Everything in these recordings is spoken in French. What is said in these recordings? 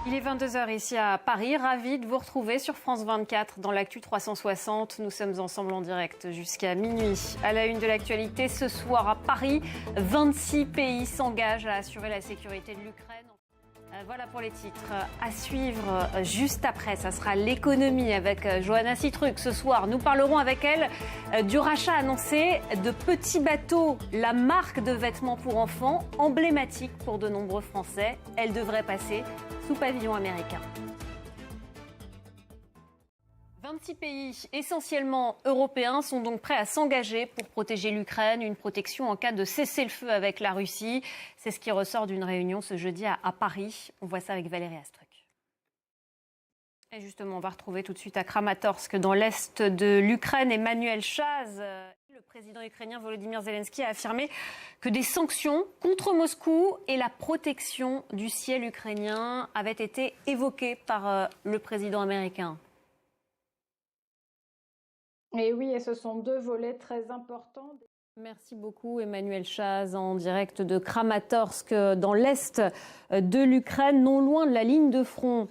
Il est 22h ici à Paris, ravi de vous retrouver sur France 24 dans l'actu 360. Nous sommes ensemble en direct jusqu'à minuit. À la une de l'actualité, ce soir à Paris, 26 pays s'engagent à assurer la sécurité de l'Ukraine. Voilà pour les titres. À suivre juste après, ça sera l'économie avec Johanna Citruc. Ce soir, nous parlerons avec elle du rachat annoncé de Petit Bateau, la marque de vêtements pour enfants emblématique pour de nombreux Français. Elle devrait passer sous pavillon américain. 26 pays, essentiellement européens, sont donc prêts à s'engager pour protéger l'Ukraine, une protection en cas de cessez-le-feu avec la Russie. C'est ce qui ressort d'une réunion ce jeudi à Paris. On voit ça avec Valérie Astruc. Et justement, on va retrouver tout de suite à Kramatorsk, dans l'est de l'Ukraine, Emmanuel Chaz. Le président ukrainien Volodymyr Zelensky a affirmé que des sanctions contre Moscou et la protection du ciel ukrainien avaient été évoquées par le président américain. Et oui, et ce sont deux volets très importants. Merci beaucoup Emmanuel Chaz en direct de Kramatorsk dans l'est de l'Ukraine, non loin de la ligne de front.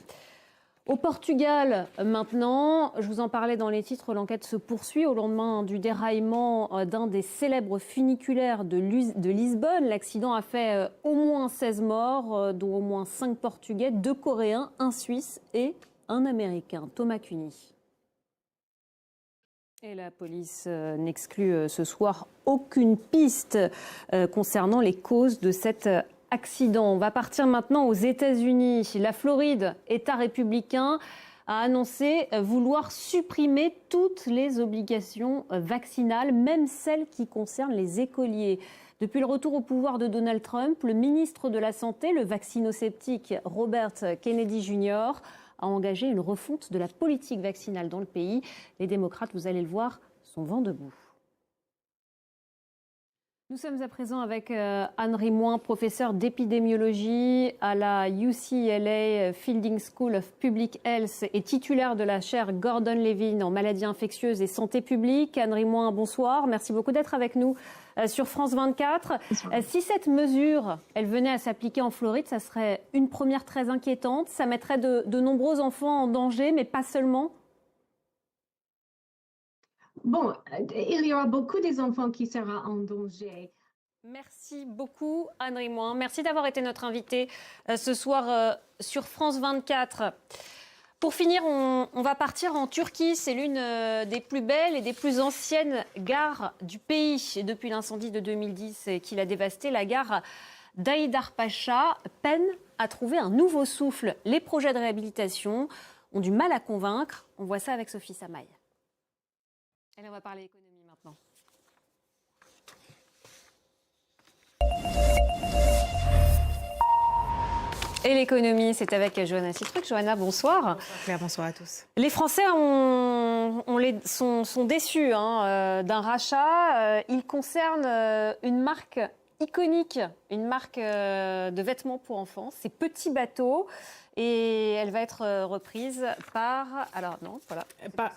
Au Portugal maintenant, je vous en parlais dans les titres, l'enquête se poursuit au lendemain du déraillement d'un des célèbres funiculaires de Lisbonne. L'accident a fait au moins 16 morts, dont au moins 5 Portugais, 2 Coréens, un Suisse et un Américain. Thomas Cuny. Et la police n'exclut ce soir aucune piste concernant les causes de cet accident. On va partir maintenant aux États-Unis. La Floride, État républicain, a annoncé vouloir supprimer toutes les obligations vaccinales, même celles qui concernent les écoliers. Depuis le retour au pouvoir de Donald Trump, le ministre de la Santé, le vaccinosceptique Robert Kennedy Jr., a engagé une refonte de la politique vaccinale dans le pays. Les démocrates, vous allez le voir, sont vent debout. Nous sommes à présent avec Anne Rimouin, professeure d'épidémiologie à la UCLA Fielding School of Public Health et titulaire de la chaire Gordon Levin en maladies infectieuses et santé publique. Anne Rimouin, bonsoir. Merci beaucoup d'être avec nous sur France 24. Si cette mesure, elle venait à s'appliquer en Floride, ça serait une première très inquiétante. Ça mettrait de nombreux enfants en danger, mais pas seulement. Bon, il y aura beaucoup des enfants qui seront en danger. Merci beaucoup, Anne Rimouin. Merci d'avoir été notre invitée ce soir sur France 24. Pour finir, on va partir en Turquie. C'est l'une des plus belles et des plus anciennes gares du pays. Depuis l'incendie de 2010 qui l'a dévastée, la gare d'Haydarpaşa peine à trouver un nouveau souffle. Les projets de réhabilitation ont du mal à convaincre. On voit ça avec Sophie Samaï. Allez, on va parler économie maintenant. Et l'économie, c'est avec Johanna Citruc. Johanna, bonsoir. Bonsoir Claire, bonsoir à tous. Les Français sont déçus d'un rachat. Il concerne une marque iconique, une marque de vêtements pour enfants. C'est Petit Bateau. Et elle va être reprise par... Alors non, voilà.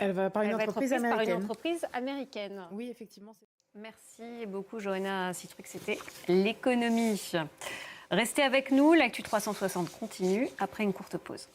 Elle va par une entreprise américaine. Par une entreprise américaine. Oui, effectivement. Merci beaucoup, Johanna Citruc. C'était l'économie. Restez avec nous, l'actu 360 continue après une courte pause.